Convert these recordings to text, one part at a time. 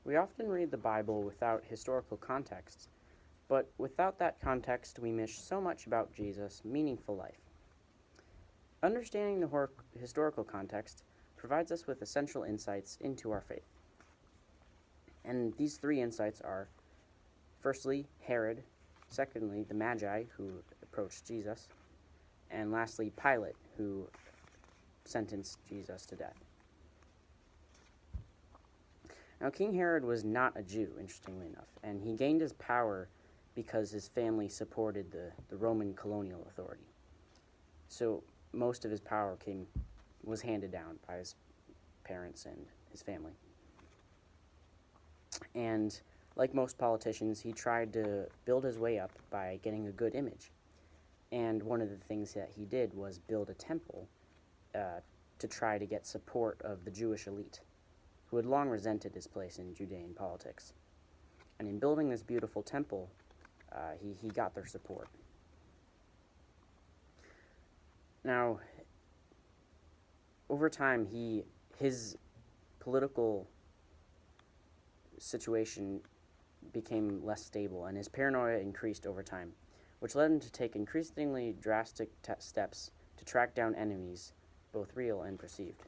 We often read the Bible without historical context, but without that context, we miss so much about Jesus' meaningful life. Understanding the historical context provides us with essential insights into our faith. And these three insights are, firstly, Herod, secondly, the Magi, who approached Jesus, and lastly, Pilate, who sentenced Jesus to death. Now, King Herod was not a Jew, interestingly enough, and he gained his power because his family supported the Roman colonial authority. So most of his power was handed down by his parents and his family. And like most politicians, he tried to build his way up by getting a good image. And one of the things that he did was build a temple to try to get support of the Jewish elite, who had long resented his place in Judean politics. And in building this beautiful temple, he got their support. Now, over time, his political situation became less stable, and his paranoia increased over time, which led him to take increasingly drastic steps to track down enemies, both real and perceived.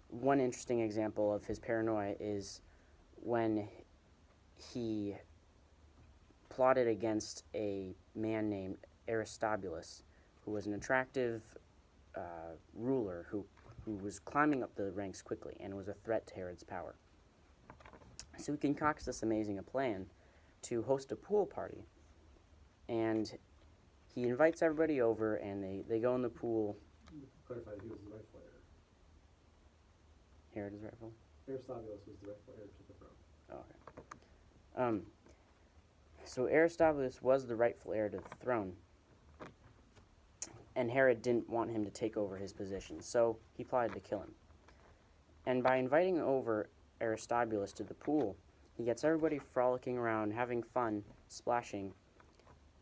One interesting example of his paranoia is when he plotted against a man named Aristobulus, who was an attractive ruler who was climbing up the ranks quickly and was a threat to Herod's power. So he concocts this amazing plan to host a pool party, and he invites everybody over, and they go in the pool. Clarify that he was the rightful heir. Herod is rightful? Aristobulus was the rightful heir to the throne. Oh, okay. So Aristobulus was the rightful heir to the throne, and Herod didn't want him to take over his position, so he plotted to kill him. And by inviting over Aristobulus to the pool, he gets everybody frolicking around, having fun, splashing.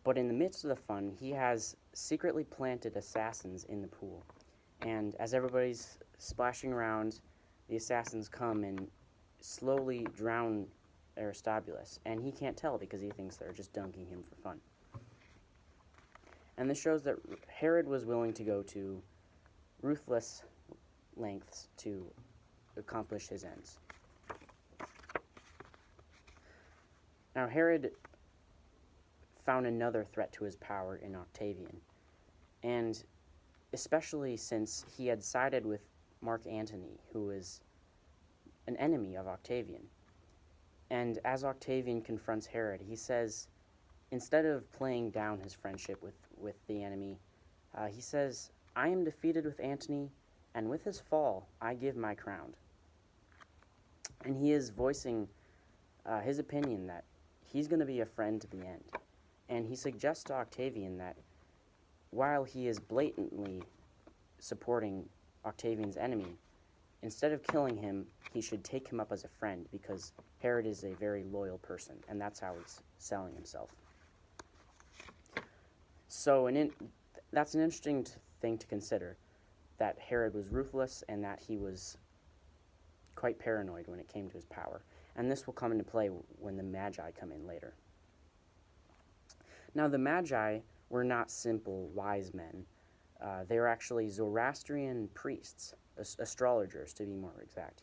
But in the midst of the fun, he has secretly planted assassins in the pool. And as everybody's splashing around, the assassins come and slowly drown Aristobulus. And he can't tell because he thinks they're just dunking him for fun. And this shows that Herod was willing to go to ruthless lengths to accomplish his ends. Now, Herod found another threat to his power in Octavian, and especially since he had sided with Mark Antony, who was an enemy of Octavian. And as Octavian confronts Herod, he says, instead of playing down his friendship with the enemy, he says, "I am defeated with Antony, and with his fall, I give my crown." And he is voicing his opinion that he's going to be a friend to the end. And he suggests to Octavian that while he is blatantly supporting Octavian's enemy, instead of killing him, he should take him up as a friend, because Herod is a very loyal person, and that's how he's selling himself. So that's an interesting thing to consider, that Herod was ruthless and that he was quite paranoid when it came to his power. And this will come into play when the Magi come in later. Now, the Magi were not simple wise men. They were actually Zoroastrian priests, astrologers to be more exact.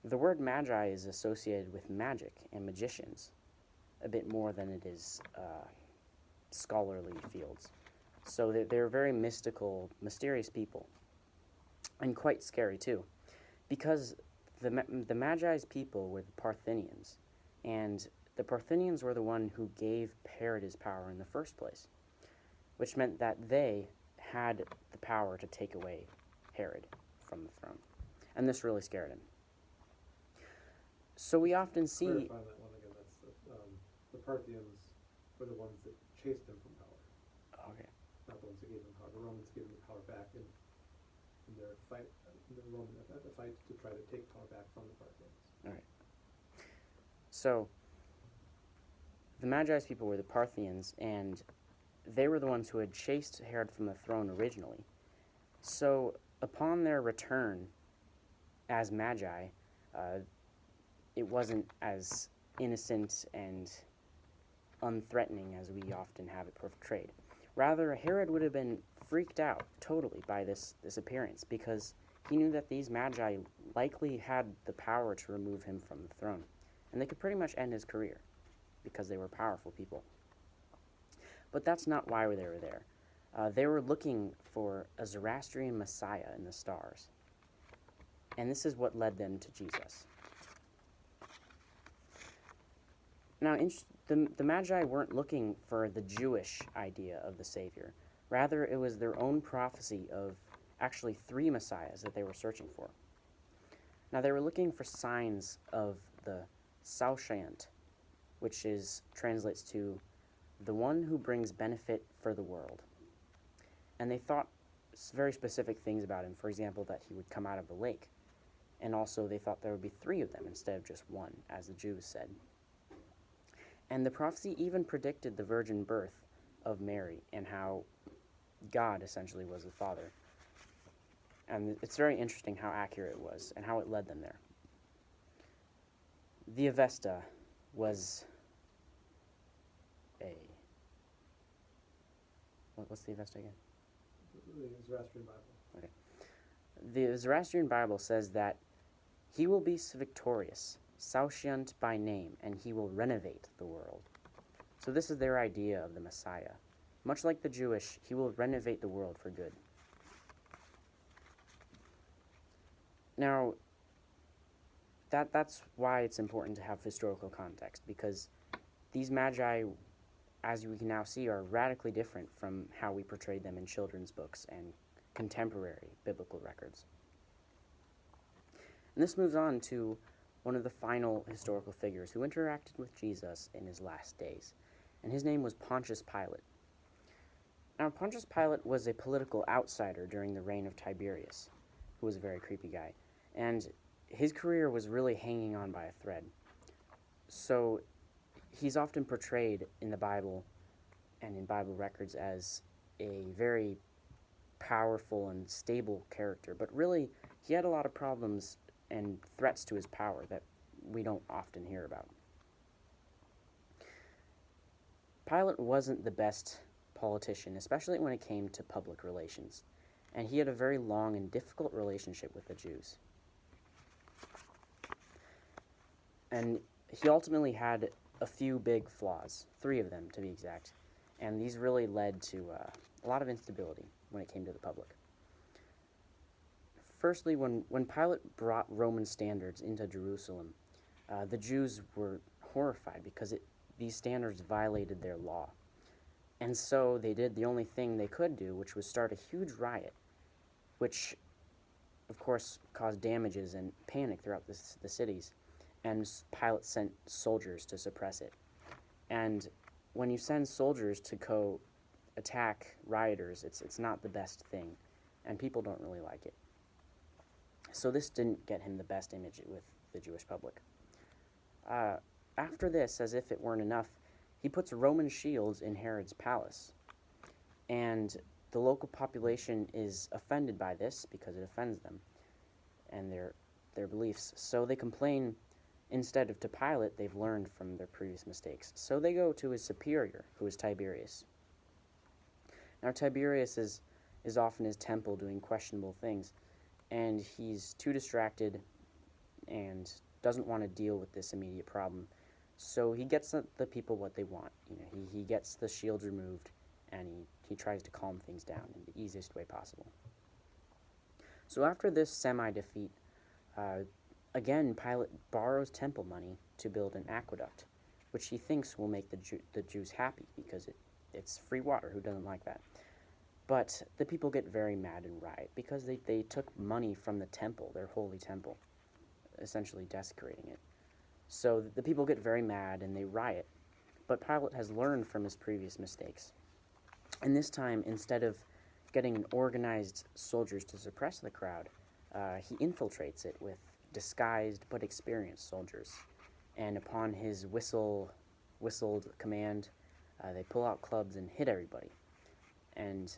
The word Magi is associated with magic and magicians, a bit more than it is scholarly fields. So they're very mystical, mysterious people, and quite scary too, because the Magi's people were the Parthians, and the Parthians were the one who gave Herod his power in the first place, which meant that they had the power to take away Herod from the throne, and this really scared him. So we often see... Clarify that one again. That's the Parthians were the ones that chased him from power. Okay. Not the ones that gave him power. The Romans gave him the power back in their fight, the fight to try to take power back from the Parthians. All right. So the Magi's people were the Parthians, and they were the ones who had chased Herod from the throne originally. So upon their return, as magi, it wasn't as innocent and unthreatening as we often have it portrayed. Rather, Herod would have been freaked out totally by this appearance, because he knew that these magi likely had the power to remove him from the throne, and they could pretty much end his career because they were powerful people. But that's not why they were there. They were looking for a Zoroastrian Messiah in the stars, and this is what led them to Jesus. Now, the Magi weren't looking for the Jewish idea of the Savior. Rather, it was their own prophecy of actually 3 Messiahs that they were searching for. Now, they were looking for signs of the Saoshyant, which translates to the one who brings benefit for the world. And they thought very specific things about him. For example, that he would come out of the lake. And also, they thought there would be 3 of them instead of just 1, as the Jews said. And the prophecy even predicted the virgin birth of Mary and how God essentially was the father. And it's very interesting how accurate it was and how it led them there. The Avesta was a... What's the Avesta again? The Zoroastrian Bible. Okay. The Zoroastrian Bible says that he will be victorious, Saoshyant by name, and he will renovate the world. So this is their idea of the Messiah. Much like the Jewish, he will renovate the world for good. Now, that's why it's important to have historical context, because these magi, as we can now see, are radically different from how we portrayed them in children's books and contemporary biblical records. And this moves on to one of the final historical figures who interacted with Jesus in his last days, and his name was Pontius Pilate. Now, Pontius Pilate was a political outsider during the reign of Tiberius, who was a very creepy guy, and his career was really hanging on by a thread. So he's often portrayed in the Bible and in Bible records as a very powerful and stable character, but really he had a lot of problems and threats to his power that we don't often hear about. Pilate wasn't the best politician, especially when it came to public relations, and he had a very long and difficult relationship with the Jews. And he ultimately had a few big flaws, 3 of them to be exact, and these really led to a lot of instability when it came to the public. Firstly, when Pilate brought Roman standards into Jerusalem, the Jews were horrified because these standards violated their law. And so they did the only thing they could do, which was start a huge riot, which, of course, caused damages and panic throughout the cities. And Pilate sent soldiers to suppress it. And when you send soldiers to go attack rioters, it's not the best thing, and people don't really like it. So this didn't get him the best image with the Jewish public. After this, as if it weren't enough, he puts Roman shields in Herod's palace. And the local population is offended by this because it offends them and their beliefs. So they complain instead of to Pilate. They've learned from their previous mistakes. So they go to his superior, who is Tiberius. Now Tiberius is often in his temple doing questionable things, and he's too distracted and doesn't want to deal with this immediate problem. So he gets the people what they want. He gets the shields removed, and he tries to calm things down in the easiest way possible. So after this semi-defeat, again, Pilate borrows temple money to build an aqueduct, which he thinks will make the Jews happy because it's free water. Who doesn't like that? But the people get very mad and riot because they took money from the temple, their holy temple, essentially desecrating it. So the people get very mad and they riot. But Pilate has learned from his previous mistakes. And this time, instead of getting organized soldiers to suppress the crowd, he infiltrates it with disguised but experienced soldiers. And upon his whistled command, they pull out clubs and hit everybody. And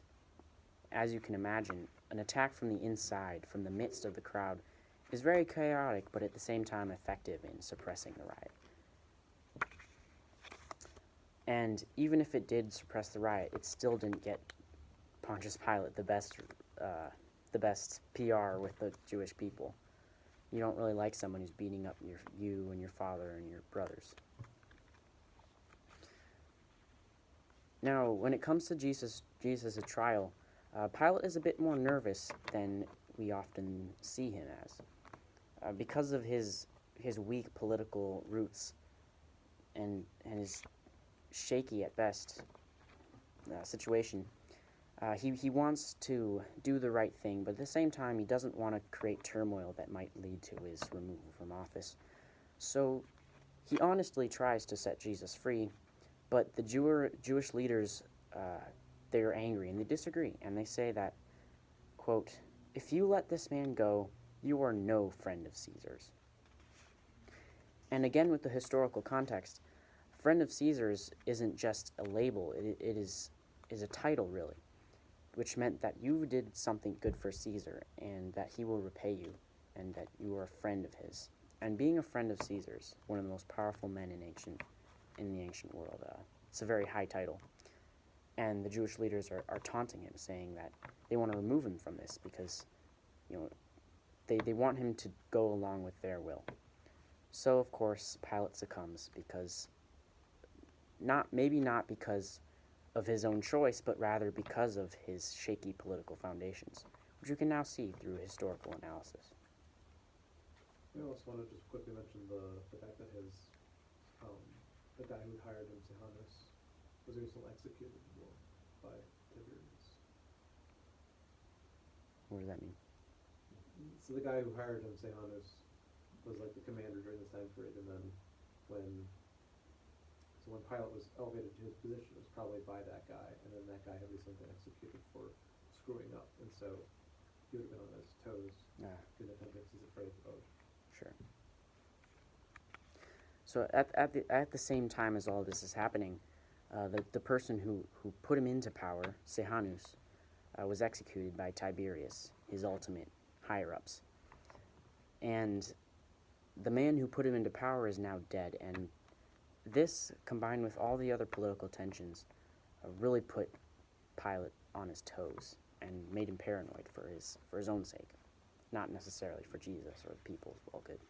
as you can imagine, an attack from the inside, from the midst of the crowd, is very chaotic, but at the same time effective in suppressing the riot. And even if it did suppress the riot, it still didn't get Pontius Pilate the best PR with the Jewish people. You don't really like someone who's beating up you and your father and your brothers. Now, when it comes to Jesus' trial, Pilate is a bit more nervous than we often see him as. Because of his weak political roots and his shaky at best situation, he wants to do the right thing, but at the same time he doesn't want to create turmoil that might lead to his removal from office. So he honestly tries to set Jesus free, but the Jewish leaders, they're angry and they disagree, and they say that, quote, "If you let this man go, you are no friend of Caesar's." And again, with the historical context, friend of Caesar's isn't just a label, it is a title, really, which meant that you did something good for Caesar and that he will repay you and that you are a friend of his. And being a friend of Caesar's, one of the most powerful men in the ancient world, it's a very high title. And the Jewish leaders are taunting him, saying that they want to remove him from this because, they want him to go along with their will. So, of course, Pilate succumbs because, maybe not because of his own choice, but rather because of his shaky political foundations, which you can now see through historical analysis. I also want to just quickly mention the fact that the guy who hired him, Sejanus, was recently executed by Tiberius. What does that mean? So the guy who hired him, Sejanus, was like the commander during this time period, and then when Pilate was elevated to his position, it was probably by that guy, and then that guy had recently been executed for screwing up, and so he would have been on his toes. Because Hendrix is afraid of. Sure. So at the same time as all this is happening, the person who put him into power, Sejanus, was executed by Tiberius, his ultimate higher-ups. And the man who put him into power is now dead, and this, combined with all the other political tensions, really put Pilate on his toes and made him paranoid for his own sake, not necessarily for Jesus or the people's well good.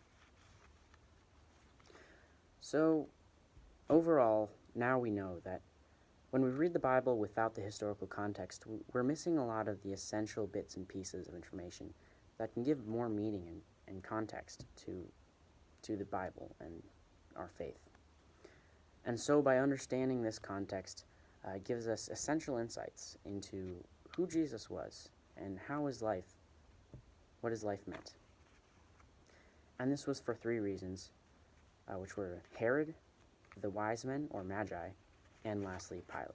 So, overall, now we know that when we read the Bible without the historical context, we're missing a lot of the essential bits and pieces of information that can give more meaning and context to the Bible and our faith. And so by understanding this context, it gives us essential insights into who Jesus was and what his life meant. And this was for 3 reasons, which were Herod, the wise men, or magi, and lastly, Pilate.